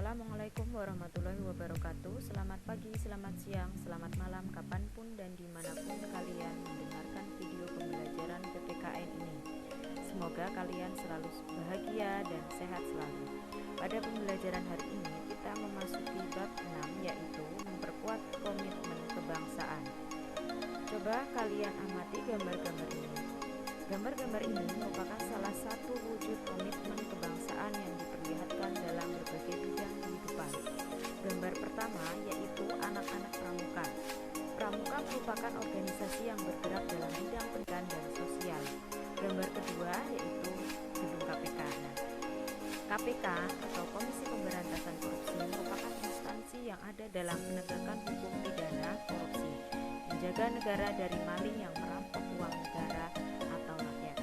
Assalamualaikum warahmatullahi wabarakatuh. Selamat pagi, selamat siang, selamat malam, kapanpun dan dimanapun kalian mendengarkan video pembelajaran PPKN ini. Semoga kalian selalu bahagia dan sehat selalu. Pada pembelajaran hari ini kita memasuki bab 6, yaitu memperkuat komitmen kebangsaan. Coba kalian amati gambar-gambar ini. Gambar-gambar ini merupakan salah satu wujud komitmen kebangsaan yang diperlihatkan dalam berbagai bidang kehidupan. Gambar pertama yaitu anak-anak pramuka. Pramuka merupakan organisasi yang bergerak dalam bidang pendidikan dan sosial. Gambar kedua yaitu gedung KPK. KPK atau Komisi Pemberantasan Korupsi merupakan instansi yang ada dalam penegakan hukum pidana korupsi, menjaga negara dari maling yang merampok uang negara atau rakyat.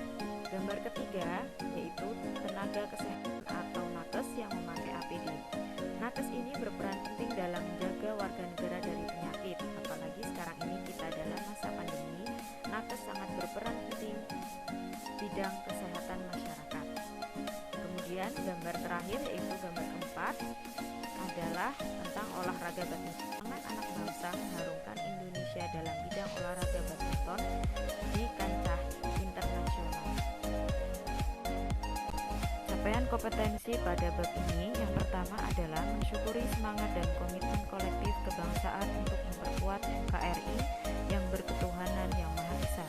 Gambar ketiga yaitu tenaga kesehatan atau nakes yang memakai APD. Nakes ini berperan penting dalam menjaga warga negara dari penyakit, apalagi sekarang ini kita dalam masa pandemi. Nakes sangat berperan penting bidang kesehatan masyarakat. Kemudian gambar terakhir yaitu gambar keempat adalah tentang olahraga badminton. Anak bangsa mengharumkan Indonesia dalam bidang olahraga badminton di kancah internasional. Capaian kompetensi pada bab ini yang pertama adalah mensyukuri semangat dan komitmen kolektif kebangsaan untuk memperkuat NKRI yang berketuhanan yang Maha Esa.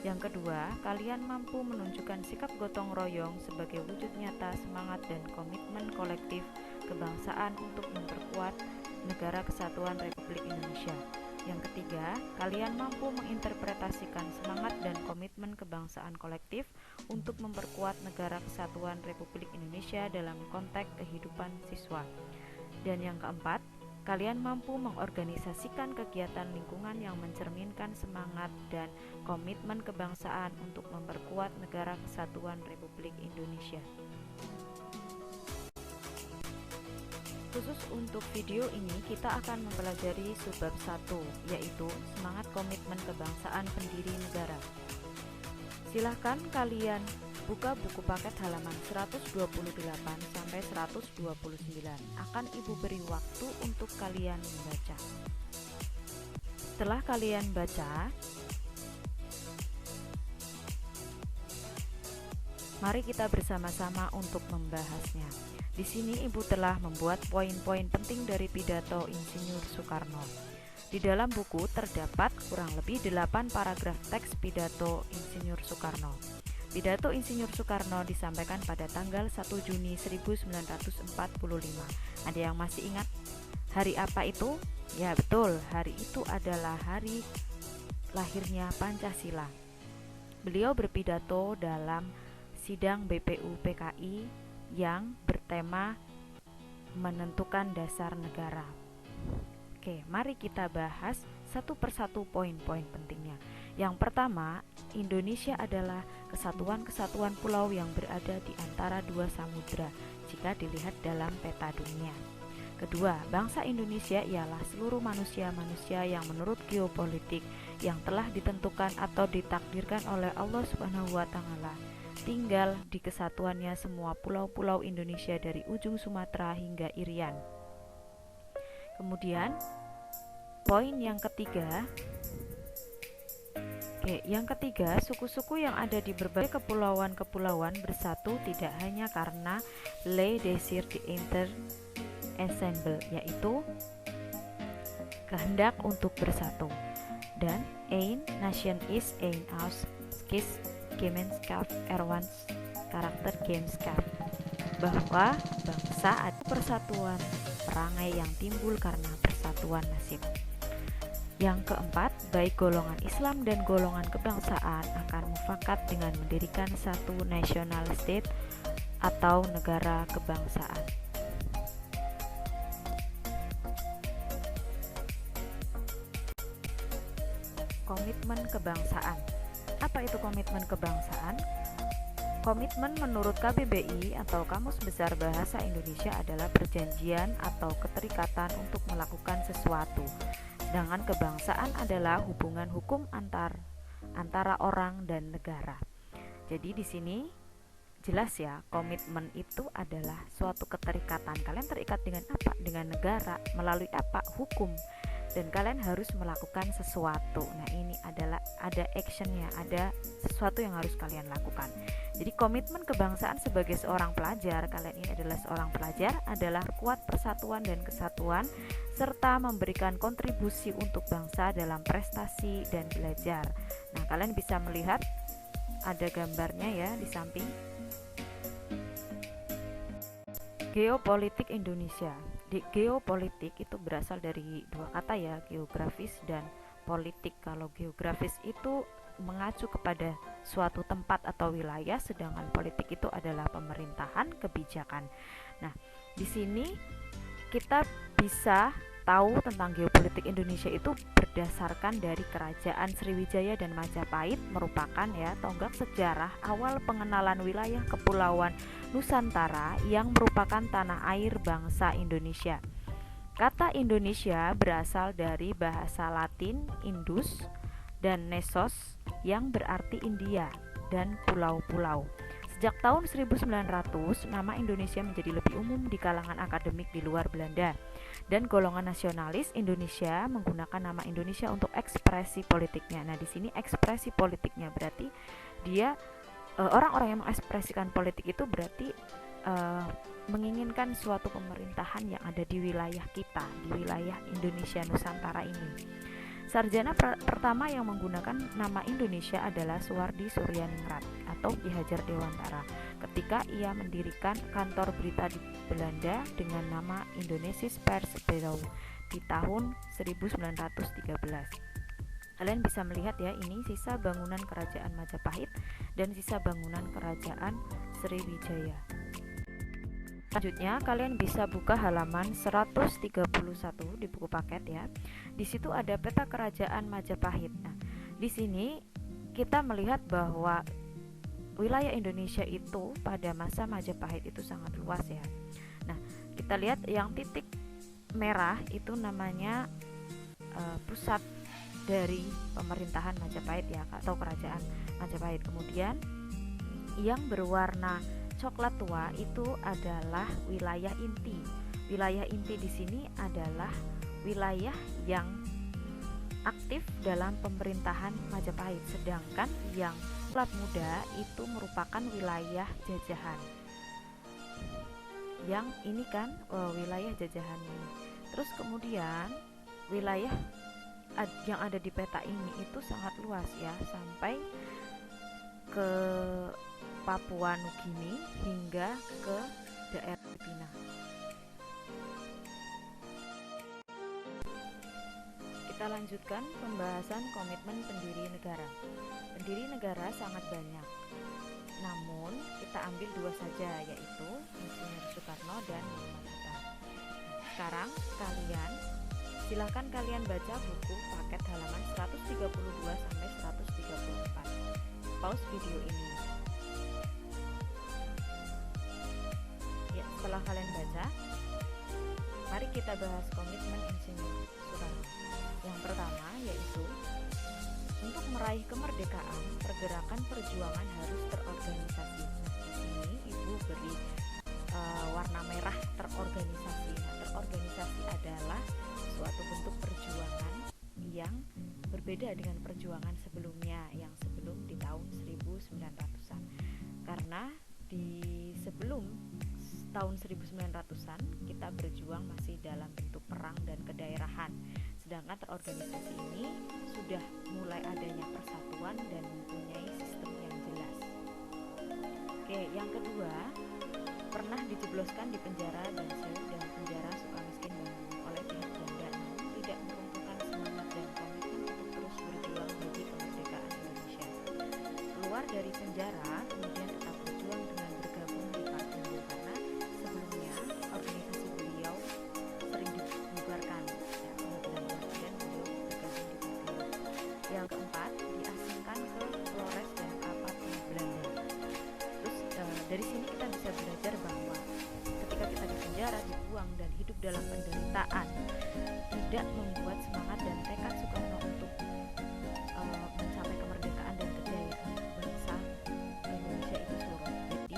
Yang kedua, kalian mampu menunjukkan sikap gotong royong sebagai wujud nyata semangat dan komitmen kolektif kebangsaan untuk memperkuat Negara Kesatuan Republik Indonesia. Yang ketiga, kalian mampu menginterpretasikan semangat dan komitmen kebangsaan kolektif untuk memperkuat Negara Kesatuan Republik Indonesia dalam konteks kehidupan siswa. Dan yang keempat, kalian mampu mengorganisasikan kegiatan lingkungan yang mencerminkan semangat dan komitmen kebangsaan untuk memperkuat Negara Kesatuan Republik Indonesia. Khusus untuk video ini kita akan mempelajari subbab 1, yaitu semangat komitmen kebangsaan pendiri negara. Silahkan kalian buka buku paket halaman 128 sampai 129. Akan Ibu beri waktu untuk kalian membaca. Setelah kalian baca, mari kita bersama-sama untuk membahasnya. Di sini Ibu telah membuat poin-poin penting dari pidato Insinyur Soekarno. Di dalam buku terdapat kurang lebih 8 paragraf teks pidato Insinyur Soekarno. Pidato Insinyur Soekarno disampaikan pada tanggal 1 Juni 1945. Ada yang masih ingat hari apa itu? Ya betul, hari itu adalah hari lahirnya Pancasila. Beliau berpidato dalam sidang BPU PKI yang bertema menentukan dasar negara. Oke, mari kita bahas satu persatu poin-poin pentingnya. Yang pertama, Indonesia adalah kesatuan-kesatuan pulau yang berada di antara dua samudra jika dilihat dalam peta dunia. Kedua, bangsa Indonesia ialah seluruh manusia-manusia yang menurut geopolitik yang telah ditentukan atau ditakdirkan oleh Allah Subhanahu wa Ta'ala tinggal di kesatuannya semua pulau-pulau Indonesia dari ujung Sumatera hingga Irian. Kemudian poin yang ketiga, suku-suku yang ada di berbagai kepulauan-kepulauan bersatu tidak hanya karena le désir d'être ensemble, yaitu kehendak untuk bersatu. Dan een nation is een aus Gemeenschap Erwans karakter Gemeenschap, bahwa bangsa ada persatuan perangai yang timbul karena persatuan nasib. Yang keempat, baik golongan Islam dan golongan kebangsaan akan mufakat dengan mendirikan satu national state atau negara kebangsaan. Komitmen kebangsaan. Apa itu komitmen kebangsaan? Komitmen menurut KBBI atau Kamus Besar Bahasa Indonesia adalah perjanjian atau keterikatan untuk melakukan sesuatu. Sedangkan kebangsaan adalah hubungan hukum antara orang dan negara. Jadi di sini jelas ya, komitmen itu adalah suatu keterikatan. Kalian terikat dengan apa? Dengan negara. Melalui apa? Hukum. Dan kalian harus melakukan sesuatu. Nah, ini adalah ada actionnya, ada sesuatu yang harus kalian lakukan. Jadi komitmen kebangsaan sebagai seorang pelajar, kalian ini adalah seorang pelajar, adalah kuat persatuan dan kesatuan serta memberikan kontribusi untuk bangsa dalam prestasi dan belajar. Nah, kalian bisa melihat ada gambarnya ya di samping. Geopolitik Indonesia. Di geopolitik itu berasal dari dua kata ya, geografis dan politik. Kalau geografis itu mengacu kepada suatu tempat atau wilayah, sedangkan politik itu adalah pemerintahan, kebijakan. Nah, di sini kita bisa tahu tentang geopolitik Indonesia itu berdasarkan dari Kerajaan Sriwijaya dan Majapahit, merupakan ya tonggak sejarah awal pengenalan wilayah kepulauan Nusantara yang merupakan tanah air bangsa Indonesia. Kata Indonesia berasal dari bahasa Latin Indus dan Nesos yang berarti India dan pulau-pulau. Sejak tahun 1900, nama Indonesia menjadi lebih umum di kalangan akademik di luar Belanda. Dan golongan nasionalis Indonesia menggunakan nama Indonesia untuk ekspresi politiknya. Nah, di sini ekspresi politiknya berarti dia orang-orang yang mengekspresikan politik itu berarti menginginkan suatu pemerintahan yang ada di wilayah kita, di wilayah Indonesia Nusantara ini. Sarjana pertama yang menggunakan nama Indonesia adalah Suwardi Suryaningrat atau Ki Hajar Dewantara ketika ia mendirikan kantor berita di Belanda dengan nama Indonesisch Persbureau di tahun 1913. Kalian bisa melihat ya, ini sisa bangunan Kerajaan Majapahit dan sisa bangunan Kerajaan Sriwijaya. Selanjutnya kalian bisa buka halaman 131 di buku paket ya. Di situ ada peta Kerajaan Majapahit. Nah, di sini kita melihat bahwa wilayah Indonesia itu pada masa Majapahit itu sangat luas ya. Nah, kita lihat yang titik merah itu namanya pusat dari pemerintahan Majapahit ya, atau Kerajaan Majapahit. Kemudian yang berwarna coklat tua itu adalah wilayah inti. Wilayah inti di sini adalah wilayah yang aktif dalam pemerintahan Majapahit, sedangkan yang coklat muda itu merupakan wilayah jajahan. Yang ini kan wilayah jajahan ini. Terus kemudian wilayah yang ada di peta ini itu sangat luas ya, sampai ke Papua Nugini hingga ke daerah Filipina. Kita lanjutkan pembahasan komitmen pendiri negara. Pendiri negara sangat banyak, namun kita ambil dua saja, yaitu Insinyur Soekarno dan Muhammad Hatta. Sekarang silakan kalian baca buku paket halaman 132 sampai 134. Pause video ini. Setelah kalian baca, mari kita bahas komitmen Insinyur Soekarno. Yang pertama yaitu untuk meraih kemerdekaan, pergerakan perjuangan harus terorganisasi. Di sini Ibu beri warna merah terorganisasi. Nah, terorganisasi adalah suatu bentuk perjuangan yang berbeda dengan perjuangan sebelumnya, yang sebelum di tahun 1900-an. Karena di sebelum tahun 1900-an kita berjuang masih dalam bentuk perang dan kedaerahan, sedangkan terorganisasi ini sudah mulai adanya persatuan dan mempunyai sistem yang jelas. Oke, yang kedua, pernah dijebloskan di penjara Danseu dan penjara Sukamiskin oleh pihak Belanda, namun tidak meruntuhkan semangat dan komitmen untuk terus berjuang bagi kemerdekaan Indonesia. Keluar dari penjara, kemudian tetap berjuang dengan bergabung di Partai Buruh, karena sebelumnya organisasi beliau sering dibubarkan ya, kemudian beliau bergabung di Partai Buruh. Yang keempat, diasingkan ke Flores dan Kapal Belanda. Terus dari sini kita bisa belajar bahwa ketika kita di penjara, dibuang dan hidup dalam penderitaan, tidak membuat semangat dan tekad Soekarno untuk mencapai kemerdekaan dan kejayaan bangsa Indonesia itu turun. Jadi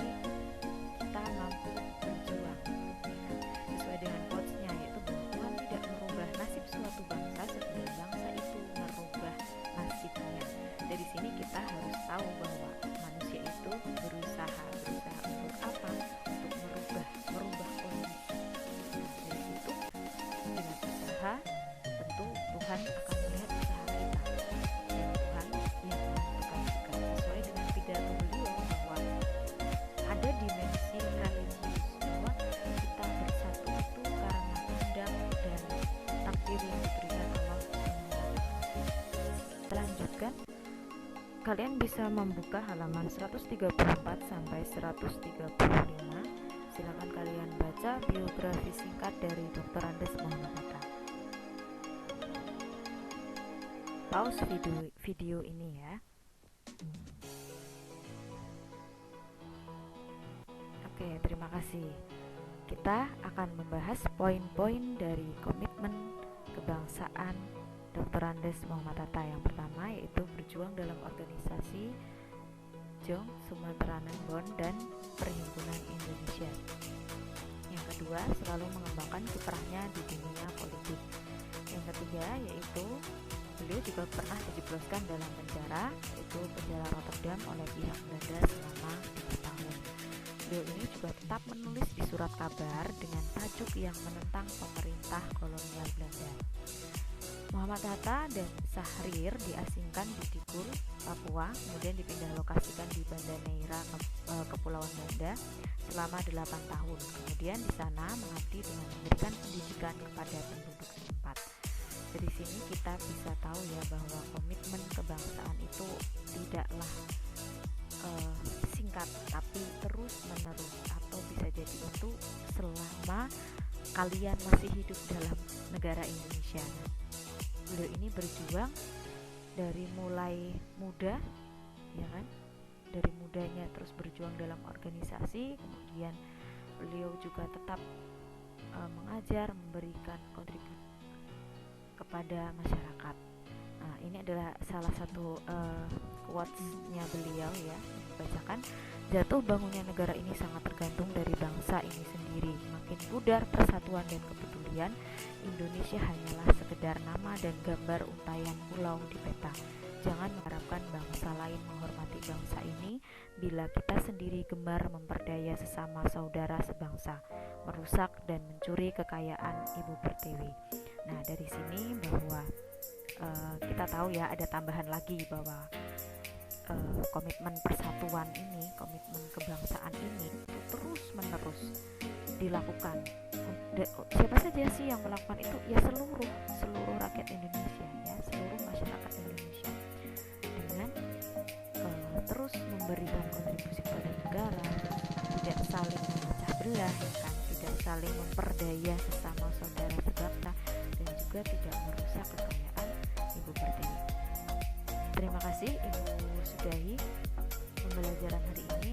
Kalian bisa membuka halaman 134 sampai 135. Silakan kalian baca biografi singkat dari Dr. Andes Muhammad Hatta. Pause video ini ya. Oke, terima kasih. Kita akan membahas poin-poin dari komitmen kebangsaan Dr. Andes Muhammad Hatta. Yang pertama yaitu berjuang dalam organisasi Jong Sumateranun Bond dan Perhimpunan Indonesia. Yang kedua, selalu mengembangkan kiprahnya di dunia politik. Yang ketiga yaitu beliau juga pernah dijebloskan dalam penjara, yaitu penjara Rotterdam oleh pihak Belanda selama 3 tahun. Beliau ini juga tetap menulis di surat kabar dengan tajuk yang menentang pemerintah kolonial Belanda. Muhammad Hatta dan Syahrir diasingkan di Digul, Papua, kemudian dipindah lokasikan di Banda Neira, Kepulauan Banda selama 8 tahun. Kemudian di sana mengabdi dengan memberikan pendidikan kepada penduduk setempat. Dari sini kita bisa tahu ya bahwa komitmen kebangsaan itu tidaklah singkat, tapi terus menerus, atau bisa jadi itu selama kalian masih hidup dalam negara Indonesia. Beliau ini berjuang dari mulai muda, ya kan? Dari mudanya terus berjuang dalam organisasi, kemudian beliau juga tetap mengajar, memberikan kontribusi kepada masyarakat. Nah, ini adalah salah satu quotes-nya beliau ya. Bacakan, jatuh bangunnya negara ini sangat tergantung dari bangsa ini sendiri. Makin pudar persatuan dan kepedulian, Indonesia hanyalah sekedar nama dan gambar untayan pulau di peta. Jangan mengharapkan bangsa lain menghormati bangsa ini bila kita sendiri gemar memperdaya sesama saudara sebangsa, merusak dan mencuri kekayaan Ibu Pertiwi. Nah, dari sini bahwa kita tahu ya, ada tambahan lagi bahwa komitmen persatuan ini, komitmen kebangsaan ini terus menerus dilakukan. Siapa saja sih yang melakukan itu? Ya seluruh rakyat Indonesia, ya seluruh masyarakat Indonesia, dengan terus memberikan kontribusi kepada negara, tidak saling memecah belah, kan, tidak saling memperdaya sesama saudara sebangsa, dan juga tidak merusak kekayaan Ibu Pertiwi. Terima kasih Ibu sudahi pembelajaran hari ini.